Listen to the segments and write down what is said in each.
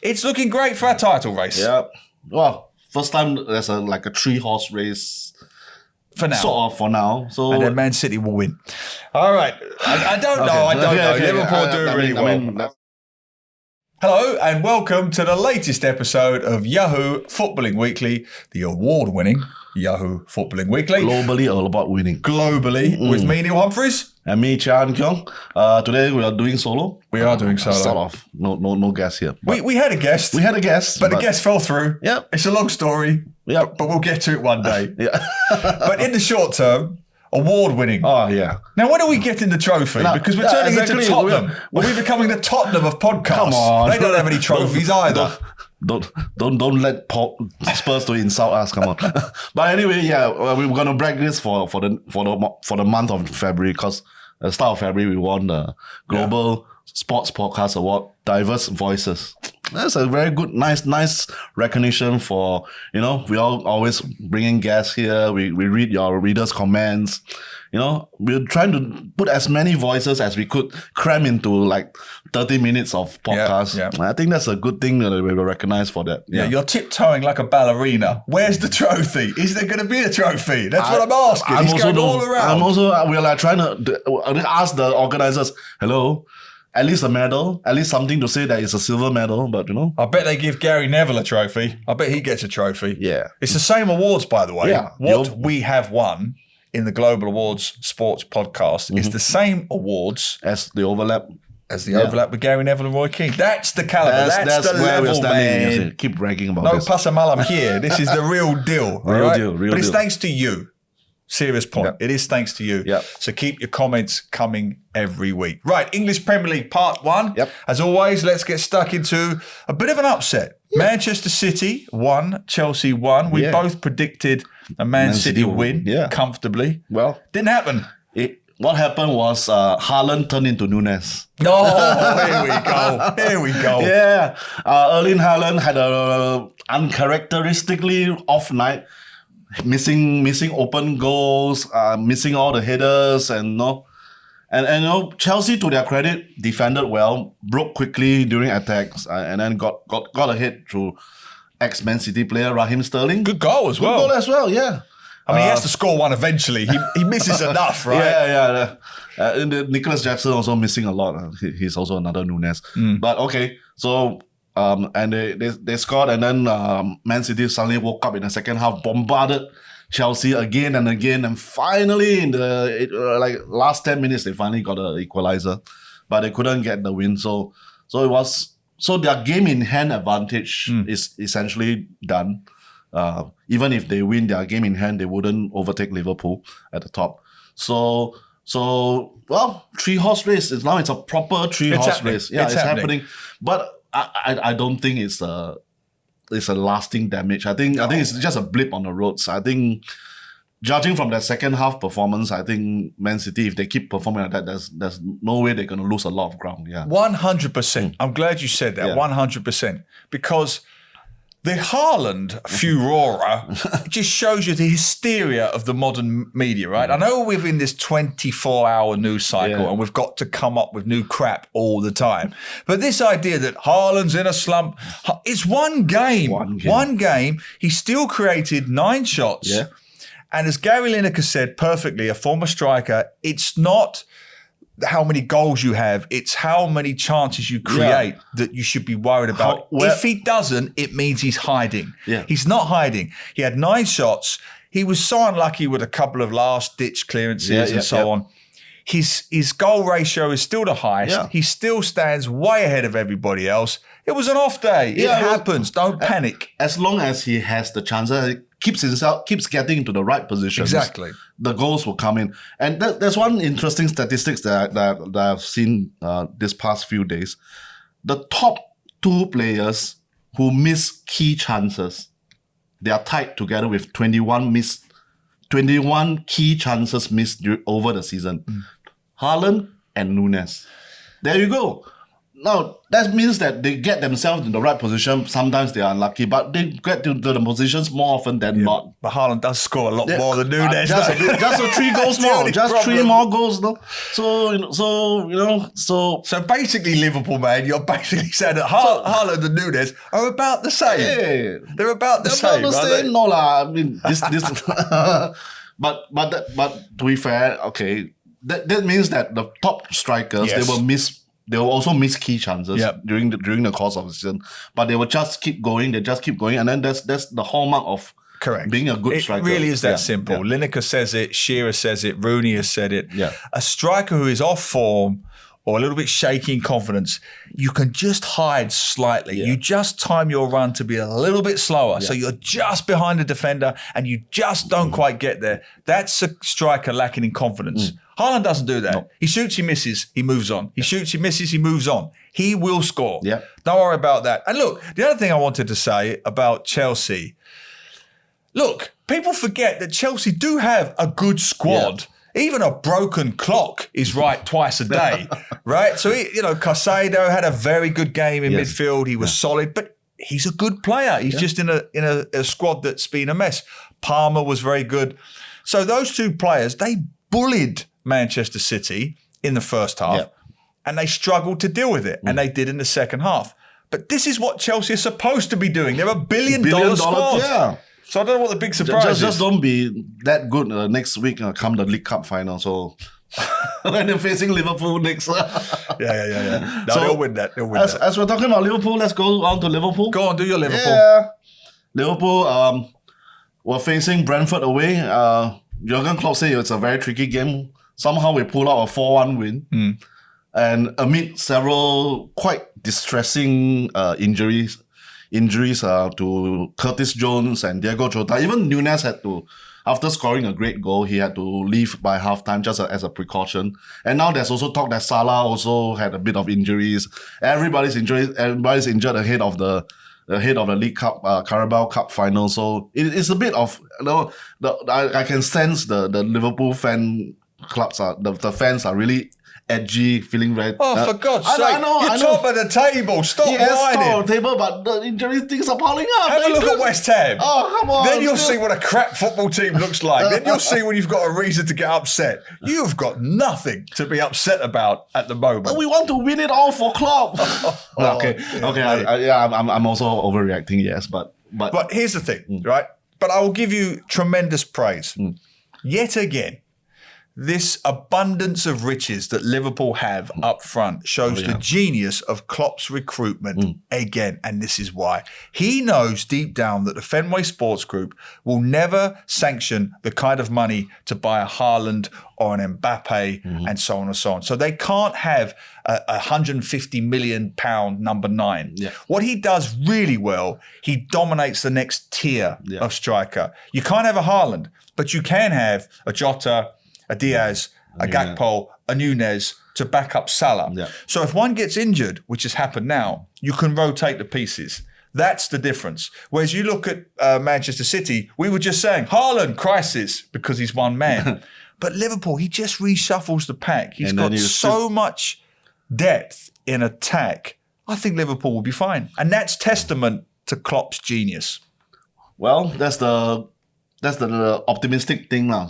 It's looking great for our title race. Yeah. Well, first time there's a 3-horse race. For now. Sort of for now. So and then Man City will win. All right. I don't know. I don't know. Liverpool do really well. Hello and welcome to the latest episode of Yahoo Footballing Weekly, the award-winning Yahoo Footballing Weekly. Globally all about winning. Globally, with me, Neil Humphreys. And me, Chia and Keong. Today we are doing solo. We are doing solo. Sort of. No guest here. We had a guest. We had a guest. But the guest fell through. Yep. It's a long story. Yep. But we'll get to it one day. Yeah. But in the short term, award-winning. Oh, yeah. Now, when are we getting the trophy? Because we're turning into Tottenham. Are we becoming the Tottenham of podcasts? Come on. They don't have any trophies either. Don't let Spurs to insult us. Come on. But anyway, yeah, we're gonna break this for the month of February, because at the start of February we won the Global Sports Podcast Award, Diverse Voices. That's a very good, nice recognition for, we all always bring in guests here. We read your readers' comments. We're trying to put as many voices as we could cram into 30 minutes of podcast. Yeah. I think that's a good thing that we were recognized for that. Yeah, you're tiptoeing like a ballerina. Where's the trophy? Is there going to be a trophy? That's what I'm asking. It's going all around. We're trying to ask the organizers, hello, at least a medal, at least something to say that it's a silver medal, but I bet they give Gary Neville a trophy. I bet he gets a trophy. Yeah. It's the same awards, by the way. Yeah. What we have won in the Global Awards Sports Podcast is the same awards as the overlap. Overlap with Gary Neville and Roy Keane. That's the caliber. That's the where level, we're standing. man. Keep bragging about no this. No pasamalam here. This is the real deal. Real deal. But it's thanks to you. Serious point. Yep. It is thanks to you. Yep. So keep your comments coming every week. Right, English Premier League Part 1. Yep. As always, let's get stuck into a bit of an upset. Yeah. Manchester City won, Chelsea won. We both predicted a Man City win comfortably. Well, didn't happen. What happened was Haaland turned into Núñez. Oh, here we go. Yeah. Erling Haaland had a uncharacteristically off night. Missing open goals, missing all the headers, and Chelsea, to their credit, defended well, broke quickly during attacks, and then got ahead through ex-Man City player Raheem Sterling. Good goal as well. Good goal as well, yeah. I mean, he has to score one eventually. He misses enough, right? Yeah. Nicholas Jackson also missing a lot. He's also another Núñez. But okay, so. And they scored, and then Man City suddenly woke up in the second half, bombarded Chelsea again and again, and finally in the last 10 minutes they finally got an equalizer, but they couldn't get the win. So their game in hand advantage is essentially done. Even if they win their game in hand, they wouldn't overtake Liverpool at the top. So 3-horse race. Now it's a proper 3-horse race. Yeah, it's happening. But I don't think it's a lasting damage. I think it's just a blip on the roads. I think, judging from their second half performance, I think Man City, if they keep performing like that, there's no way they're going to lose a lot of ground. Yeah, 100%. I'm glad you said that. 100%, because the Haaland furore just shows you the hysteria of the modern media, right? I know we're in this 24-hour news cycle and we've got to come up with new crap all the time. But this idea that Haaland's in a slump, it's one game. One game. He still created 9 shots. Yeah. And as Gary Lineker said perfectly, a former striker, it's not how many goals you have, it's how many chances you create that you should be worried about. If he doesn't, it means he's hiding. Yeah. He's not hiding. He had 9 shots. He was so unlucky with a couple of last-ditch clearances and so on. His goal ratio is still the highest. Yeah. He still stands way ahead of everybody else. It was an off day. It happens. Don't panic. As long as he has the chances, keeps getting into the right positions. Exactly. The goals will come in. And there's one interesting statistics that I've seen this past few days. The top 2 players who miss key chances, they are tied together with 21 key chances missed over the season. Haaland and Núñez. There you go. Now, that means that they get themselves in the right position. Sometimes they are unlucky, but they get to the positions more often than not. But Haaland does score a lot more than Núñez. Just 3 goals more. Just 3 more goals. No? So basically, Liverpool, man, you're basically saying that Haaland and Núñez are about the same. Yeah. They're about the same. About the same. No, lah. I mean, this. but to be fair, okay, that means that the top strikers, they will also miss key chances during the course of the season. But they will just keep going. They just keep going. And then that's the hallmark of being a good striker. It really is that simple. Lineker says it. Shearer says it. Rooney has said it. Yeah. A striker who is off form or a little bit shaky in confidence, you can just hide slightly. You just time your run to be a little bit slower. So you're just behind the defender and you just don't quite get there. That's a striker lacking in confidence. Haaland doesn't do that. No. He shoots, he misses, he moves on. He shoots, he misses, he moves on. He will score. Yeah. Don't worry about that. And look, the other thing I wanted to say about Chelsea, look, people forget that Chelsea do have a good squad. Yeah. Even a broken clock is right twice a day, right? So, Caicedo had a very good game in midfield. He was solid, but he's a good player. He's just in a squad that's been a mess. Palmer was very good. So those 2 players, they bullied Manchester City in the first half and they struggled to deal with it and they did in the second half. But this is what Chelsea is supposed to be doing. They're $1 billion squad. Yeah. So I don't know what the big surprise is. Just don't be that good next week come the League Cup final. So when they're facing Liverpool next. Yeah. No, they'll win that. As we're talking about Liverpool, let's go on to Liverpool. Go on, do your Liverpool. Yeah. Liverpool were facing Brentford away. Jurgen Klopp said it's a very tricky game. Somehow we pull out a 4-1 win. And amid several quite distressing injuries to Curtis Jones and Diego Jota. Even Núñez had to, after scoring a great goal, he had to leave by halftime just as a precaution. And now there's also talk that Salah also had a bit of injuries. Everybody's injured ahead of the League Cup, Carabao Cup final. So it's a bit of, I can sense the Liverpool fan clubs the fans are really edgy, feeling very... for God's sake, you're top of the table. Stop whining. Top of the table, but the injury things are piling up. Have a look at West Ham. Oh, come on. Then you'll see what a crap football team looks like. Then you'll see when you've got a reason to get upset. You've got nothing to be upset about at the moment. But we want to win it all for Klopp. Okay. I'm also overreacting, yes, but here's the thing, right? But I will give you tremendous praise. Yet again, this abundance of riches that Liverpool have up front shows the genius of Klopp's recruitment again. And this is why. He knows deep down that the Fenway Sports Group will never sanction the kind of money to buy a Haaland or an Mbappe and so on and so on. So they can't have a £150 million number 9. Yeah. What he does really well, he dominates the next tier of striker. You can't have a Haaland, but you can have a Jota, a Diaz, a Gakpo, a Núñez to back up Salah. Yeah. So if one gets injured, which has happened now, you can rotate the pieces. That's the difference. Whereas you look at Manchester City, we were just saying, Haaland, crisis, because he's one man. But Liverpool, he just reshuffles the pack. He's got so much depth in attack. I think Liverpool will be fine. And that's testament to Klopp's genius. Well, that's the optimistic thing now.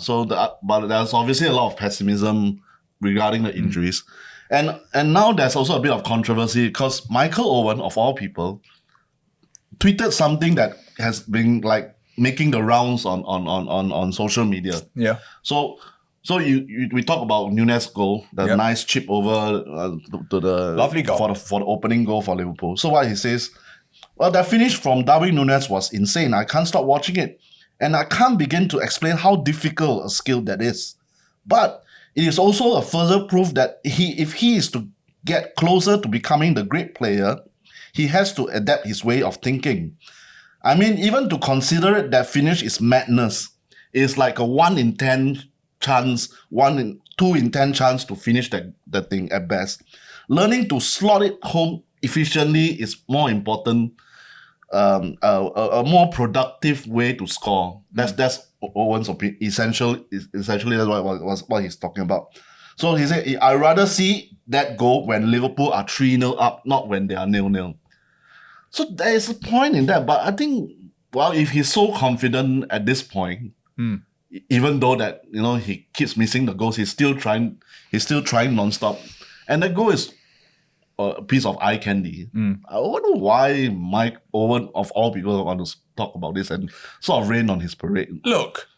But there's obviously a lot of pessimism regarding the injuries. And now there's also a bit of controversy because Michael Owen, of all people, tweeted something that has been like making the rounds on social media. Yeah. So we talk about Núñez goal, the nice chip over to the lovely goal for the opening goal for Liverpool. So what he says, well, that finish from Darwin Nunez was insane. I can't stop watching it. And I can't begin to explain how difficult a skill that is. But it is also a further proof that if he is to get closer to becoming the great player, he has to adapt his way of thinking. I mean, even to consider it, that finish is madness. It's like a 1 in 10 chance, 2 in 10 chance to finish that thing at best. Learning to slot it home efficiently is more important. A more productive way to score. That's Owen's opinion. Essentially, that's what he's talking about. So he said, I'd rather see that goal when Liverpool are 3-0 up, not when they are 0-0. So there is a point in that. But I think, well, if he's so confident at this point, even though that, he keeps missing the goals, he's still trying non-stop. And that goal is a piece of eye candy. I wonder why Mike Owen, of all people, want to talk about this and sort of rain on his parade. Look,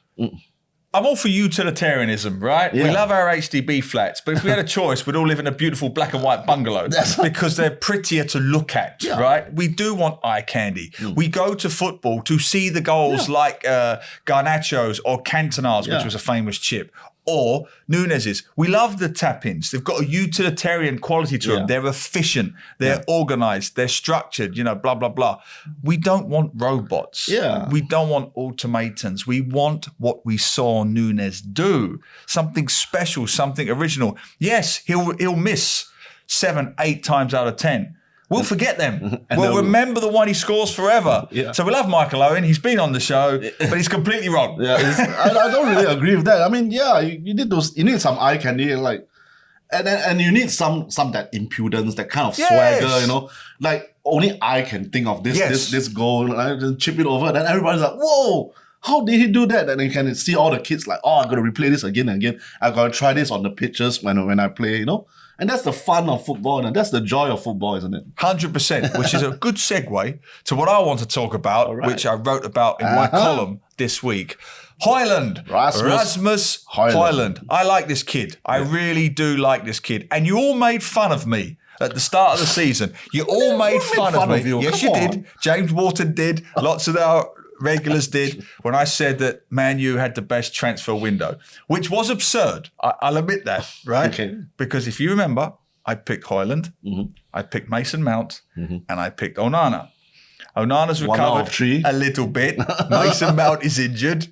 I'm all for utilitarianism, right? Yeah. We love our HDB flats, but if we had a choice, we'd all live in a beautiful black and white bungalow because they're prettier to look at, right? We do want eye candy. We go to football to see the goals like Garnacho's or Cantona's, which was a famous chip, or Núñez's. We love the tap-ins. They've got a utilitarian quality to them. They're efficient. They're organised. They're structured, blah, blah, blah. We don't want robots. We don't want automatons. We want what we saw Núñez do. Something special, something original. Yes, he'll miss 7, 8 times out of 10. We'll forget them. We'll remember the one he scores forever. So we love Michael Owen. He's been on the show, but he's completely wrong. I don't really agree with that. I mean, you need some eye candy, and you need some that impudence, that kind of swagger, like only I can think of this goal, and I just chip it over. Then everybody's like, whoa, how did he do that? And you can see all the kids like, oh, I'm gonna replay this again and again. I gotta try this on the pitches when I play, And that's the fun of football, and that's the joy of football, isn't it? 100%, which is a good segue to what I want to talk about, which I wrote about in my column this week. Højlund. Rasmus Højlund. I like this kid. I really do like this kid. And you all made fun of me at the start of the season. You all made fun of me. Yes, you did. James Wharton did. Lots of our regulars did when I said that Man U had the best transfer window, which was absurd. I'll admit that, right? Okay. Because if you remember, I picked Højlund, I picked Mason Mount, and I picked Onana. Onana's recovered a little bit. Mason Mount is injured.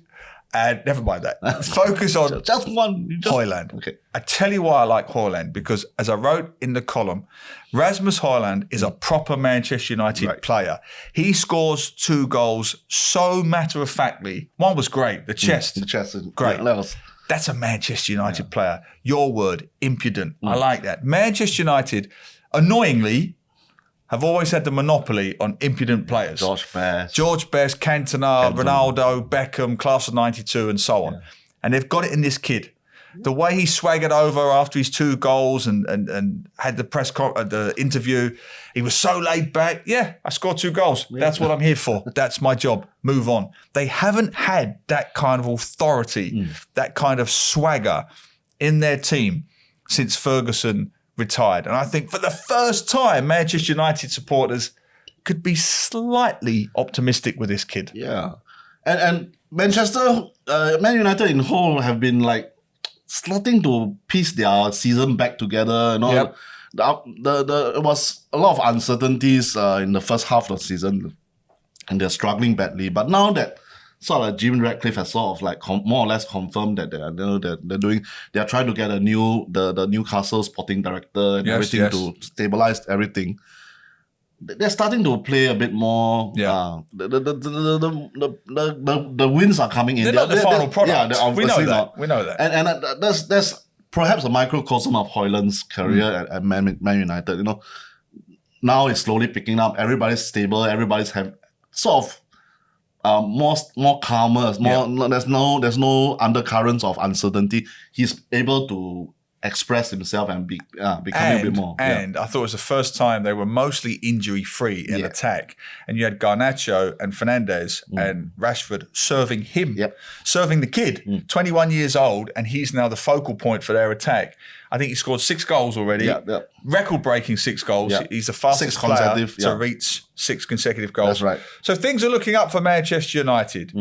And never mind that. Focus on just one. Højlund. Okay. I tell you why I like Højlund, because as I wrote in the column, Rasmus Højlund is a proper Manchester United player. He scores 2 goals so matter-of-factly. One was great, the chest. The chest is great. Levels. That's a Manchester United player. Your word, impudent. I like that. Manchester United, annoyingly, have always had the monopoly on impudent players. George Best, Cantona, Ronaldo, Beckham, class of 92 and so on. Yeah. And they've got it in this kid. The way he swaggered over after his 2 goals and had the the interview, he was so laid back. Yeah, I scored 2 goals. Yeah. That's what I'm here for. That's my job. Move on. They haven't had that kind of authority, that kind of swagger in their team since Ferguson retired. And I think for the first time, Manchester United supporters could be slightly optimistic with this kid. Yeah. And Manchester, Man United in whole have been starting to piece their season back together. There was a lot of uncertainties in the first half of the season, and they're struggling badly. But now that sort of Jim Ratcliffe has sort of more or less confirmed that they're trying to get the Newcastle sporting director and everything to stabilize everything. They're starting to play a bit more. Yeah. The wins are coming in. They're not the final product. Yeah, we know that. We know that. And that's perhaps a microcosm of Højlund's career at Man United. Now it's slowly picking up. Everybody's stable. Everybody's have sort of more calmer. There's no undercurrents of uncertainty. He's able to express himself and become a bit more. And I thought it was the first time they were mostly injury-free in attack. And you had Garnacho and Fernandes and Rashford serving him, serving the kid, 21 years old, and he's now the focal point for their attack. I think he scored 6 goals already. Record-breaking 6 goals. He's the fastest player to reach 6 consecutive goals. That's right. So things are looking up for Manchester United.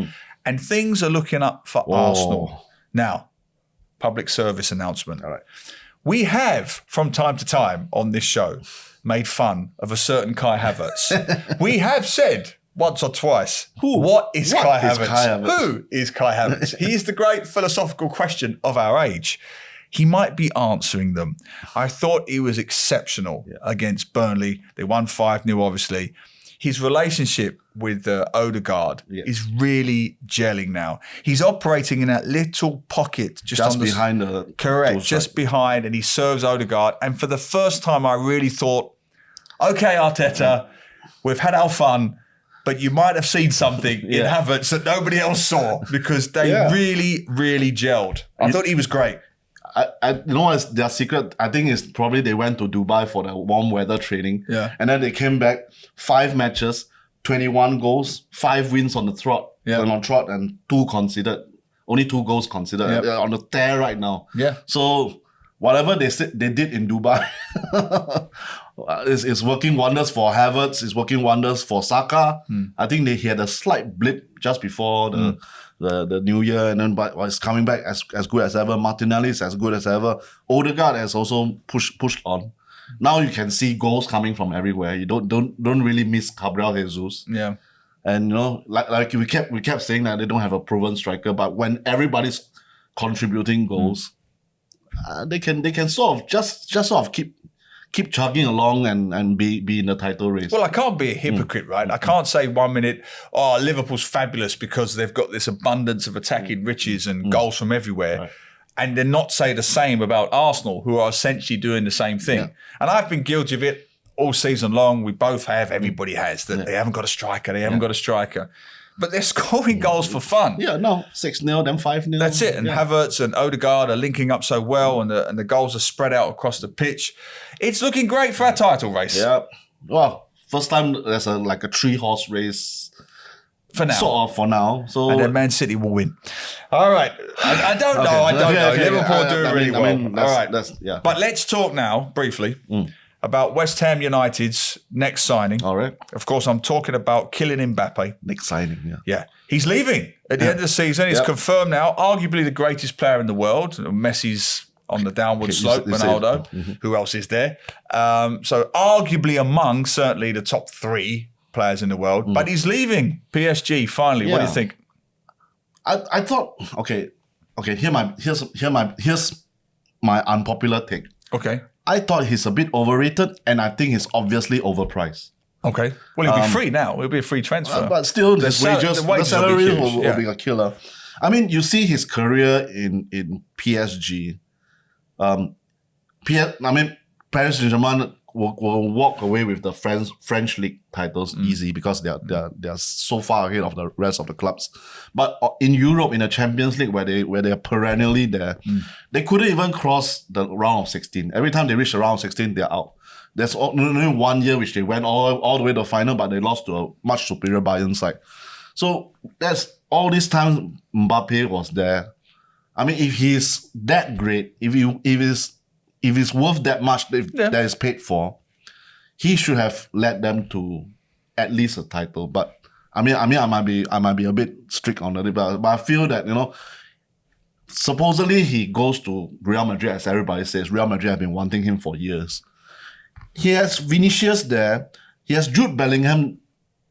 And things are looking up for Arsenal. Now, public service announcement. All right. We have, from time to time on this show, made fun of a certain Kai Havertz. We have said once or twice, what is Kai Havertz? Who is Kai Havertz? He is the great philosophical question of our age. He might be answering them. I thought he was exceptional against Burnley. They won 5-0, obviously. his relationship with Odegaard is really gelling now. He's operating in that little pocket just on behind the correct, just behind, and he serves Odegaard. And for the first time, I really thought, okay, Arteta, we've had our fun, but you might have seen something in Havertz that nobody else saw because they really, really gelled. I thought he was great. You know what's their secret? I think it's probably they went to Dubai for the warm weather training. Yeah. And then they came back, 5 matches, 21 goals, 5 wins on the trot, and 2 considered. Only 2 goals considered. Yep. They're on the tear right now. Yeah. So whatever they did in Dubai is working wonders for Havertz, it's working wonders for Saka. I think he had a slight blip just before the new year, and then but it's coming back as good as ever. Martinelli is as good as ever. Odegaard has also pushed on. Now you can see goals coming from everywhere. You don't really miss Gabriel Jesus. Yeah. And like we kept saying that they don't have a proven striker, but when everybody's contributing goals, they can sort of just sort of keep chugging along and be in the title race. Well, I can't be a hypocrite, right? I can't say 1 minute, oh, Liverpool's fabulous because they've got this abundance of attacking riches and goals from everywhere. Right. And then not say the same about Arsenal, who are essentially doing the same thing. Yeah. And I've been guilty of it all season long. We both have. Everybody has. That they haven't got a striker. They haven't got a striker. But they're scoring goals for fun. Yeah, no, 6-0, then 5-0. That's it. And Havertz and Odegaard are linking up so well, and the goals are spread out across the pitch. It's looking great for our title race. Yeah. Well, first time there's a 3-horse race. For now. Sort of for now. So and then Man City will win. All right. I don't know. I don't know. Liverpool do really well. All right. But let's talk now, briefly, about West Ham United's next signing. All right. Of course, I'm talking about Kylian Mbappe. Next signing, yeah. Yeah. He's leaving at the end of the season. He's confirmed now, arguably the greatest player in the world. Messi's on the downward slope, Ronaldo. Who else is there? So arguably among certainly the top 3 players in the world. But he's leaving PSG finally. What do you think? I thought, okay, here's my unpopular take. Okay. I thought he's a bit overrated, and I think he's obviously overpriced. Okay. Well, he'll be free now. It'll be a free transfer. But still, the salary will be a killer. I mean, you see his career in PSG. Paris Saint-Germain will walk away with the French league titles easy because they are so far ahead of the rest of the clubs. But in Europe, in the Champions League, where they are perennially there, they couldn't even cross the round of 16. Every time they reach the round of 16, they're out. There's only 1 year which they went all the way to the final, but they lost to a much superior Bayern side. So that's all this time Mbappe was there. I mean, if he's that great, if it's worth that much that is paid for, he should have led them to at least a title. But I might be a bit strict on it, but I feel that supposedly he goes to Real Madrid, as everybody says. Real Madrid have been wanting him for years. He has Vinicius there. He has Jude Bellingham,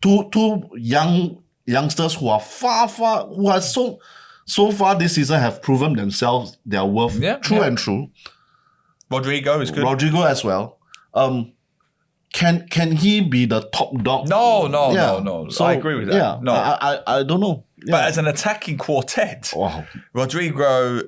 two youngsters who are who are so far this season have proven themselves their worth and true. Rodrigo is good. Rodrigo as well. Can he be the top dog? No. So, I agree with that. Yeah, no, I don't know. Yeah. But as an attacking quartet, Rodrigo,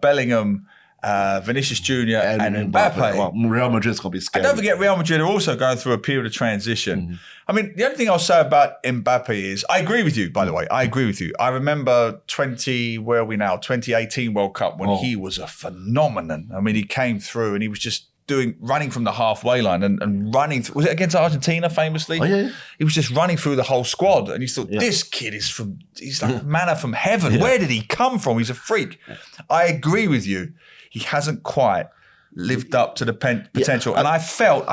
Bellingham, Vinicius Jr. and Mbappe. Well, Real Madrid's going to be scary. And don't forget, Real Madrid are also going through a period of transition. I mean, the only thing I'll say about Mbappe is, I agree with you, by the way. I agree with you. I remember 2018 World Cup when he was a phenomenon. I mean, he came through and he was just running from the halfway line and running through. Was it against Argentina famously? Oh, yeah. He was just running through the whole squad. And you thought, this kid he's like manna from heaven. Where did he come from? He's a freak. I agree with you. He hasn't quite lived up to the potential. And I felt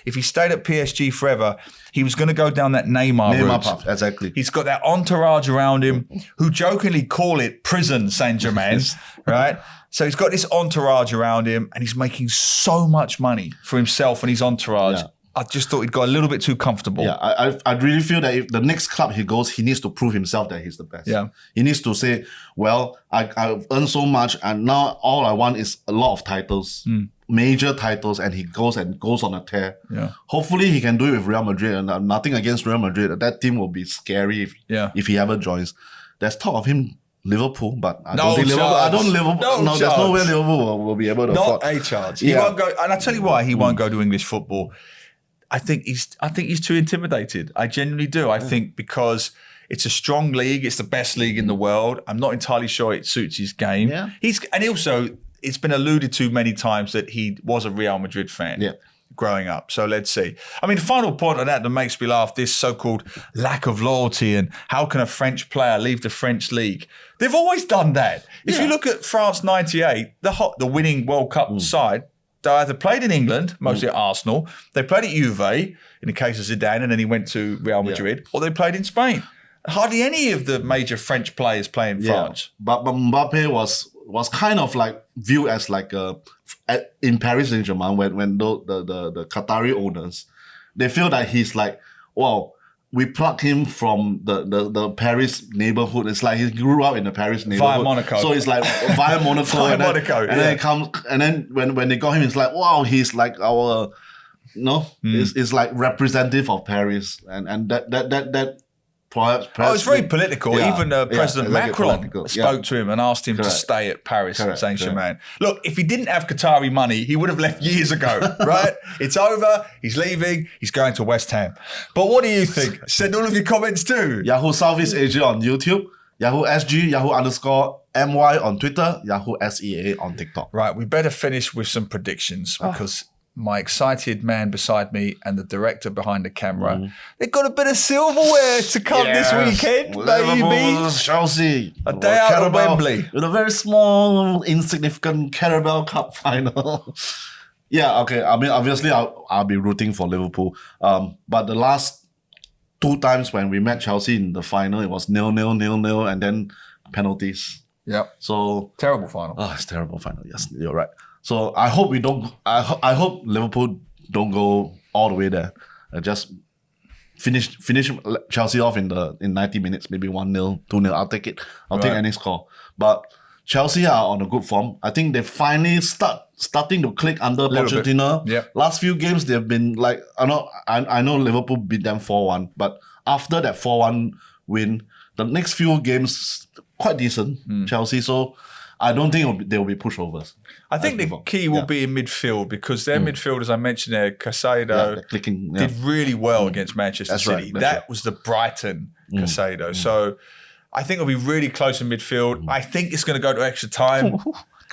if he stayed at PSG forever, he was going to go down that Neymar route. Path, exactly. He's got that entourage around him who jokingly call it prison Saint-Germain, right? So he's got this entourage around him and he's making so much money for himself and his entourage. Yeah. I just thought he'd got a little bit too comfortable. Yeah, I really feel that if the next club he goes, he needs to prove himself that he's the best. Yeah. He needs to say, well, I've earned so much and now all I want is a lot of titles. major titles and he goes on a tear. Yeah. Hopefully he can do it with Real Madrid, and nothing against Real Madrid. That team will be scary if he ever joins. There's talk of him Liverpool, but I don't think Liverpool. No, there's no way Liverpool will be able to afford. Not a chance. He won't go, and I tell you why he won't go to English football. I think he's too intimidated. I genuinely do. I think because it's a strong league, it's the best league in the world. I'm not entirely sure it suits his game. Yeah. And also it's been alluded to many times that he was a Real Madrid fan. Yeah. Growing up. So let's see. I mean, the final point on that makes me laugh, this so-called lack of loyalty and how can a French player leave the French league? They've always done that. If you look at France 98, the winning World Cup side, they either played in England, mostly at Arsenal, they played at Juve, in the case of Zidane, and then he went to Real Madrid, or they played in Spain. Hardly any of the major French players play in France. But Mbappe was kind of like viewed as like in Paris Saint-Germain when the Qatari owners, they feel that he's like, wow, we pluck him from the Paris neighborhood. It's like he grew up in the Paris neighborhood. Via Monaco. So it's like via Monaco. And then it comes, and then when they got him, it's like, wow, he's like our, it's like representative of Paris. And that perhaps it's very political. Even President Macron spoke to him and asked him to stay at Paris Saint-Germain. Look, if he didn't have Qatari money, he would have left years ago, right? It's over. He's leaving. He's going to West Ham. But what do you think? Send all of your comments too. Yahoo Southeast Asia on YouTube, Yahoo SG, Yahoo_MY on Twitter, Yahoo SEA on TikTok. Right, we better finish with some predictions because my excited man beside me and the director behind the camera, they've got a bit of silverware to come this weekend, baby. Chelsea. A day out of Wembley. With a very small, insignificant Carabao Cup final. Okay. I mean, obviously, I'll be rooting for Liverpool. But the last 2 times when we met Chelsea in the final, it was 0-0, and then penalties. Yep. So terrible final. It's terrible final. Yes, you're right. So I hope we don't. I hope Liverpool don't go all the way there. Just finish Chelsea off in 90 minutes, maybe 1-0, 2-0. I'll take it. I'll take any score. But Chelsea are on a good form. I think they finally starting to click under Pochettino. Yep. Last few games they've been like, I know Liverpool beat them 4-1, but after that 4-1 win, the next few games quite decent. Chelsea. So I don't think they will be pushovers. I think the key will be in midfield because their midfield, as I mentioned there, Caicedo did really well against Manchester City. That was the Brighton Caicedo. So I think it'll be really close in midfield. I think it's going to go to extra time.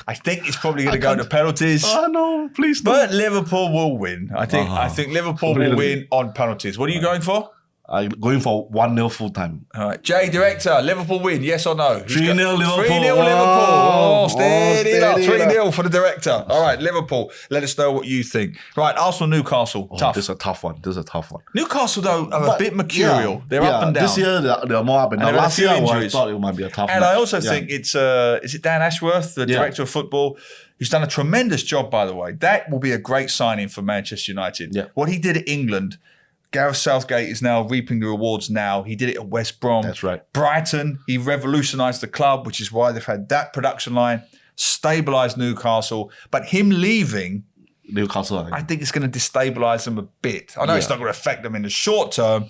I think it's probably going to go to penalties. Oh no, please don't. But Liverpool will win. I think Liverpool will win on penalties. What are you going for? I'm going for 1-0 full time. All right. Jay, director, Liverpool win, yes or no? 3-0 Liverpool. 3-0 Liverpool. Steady up. 3-0 for the director. All right, Liverpool. Let us know what you think. Right, Arsenal-Newcastle. Tough. This is a tough one. Newcastle, though, are a bit mercurial. They're up and down. This year, they're more up and down. Last year, I thought it might be a tough match. And I also think it's, is it Dan Ashworth, the director of football, who's done a tremendous job, by the way. That will be a great signing for Manchester United. Yeah. What he did at England, Gareth Southgate is now reaping the rewards now. He did it at West Brom. That's right. Brighton, he revolutionised the club, which is why they've had that production line, stabilised Newcastle. But him leaving, Newcastle, I think it's going to destabilise them a bit. I know it's not going to affect them in the short term.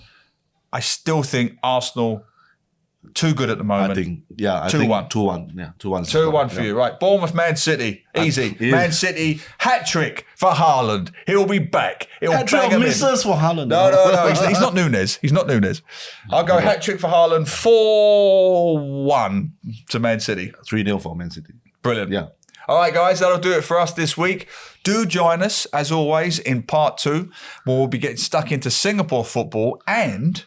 I still think Arsenal, too good at the moment. I think 2-1. Yeah, 2-1. 2-1 for you, right? Bournemouth, Man City, easy. Man City, hat-trick for Haaland. He'll be back. Hat-trick misses for Haaland. No. He's not Núñez. He's not Núñez. I'll go hat-trick for Haaland, 4-1 to Man City. 3-0 for Man City. Brilliant. Yeah. All right, guys, that'll do it for us this week. Do join us, as always, in part 2, where we'll be getting stuck into Singapore football and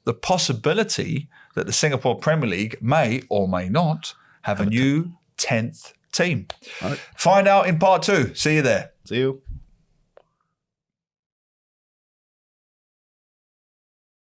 the possibility that the Singapore Premier League may or may not have a new 10th team. All right. Find out in part 2. See you there. See you.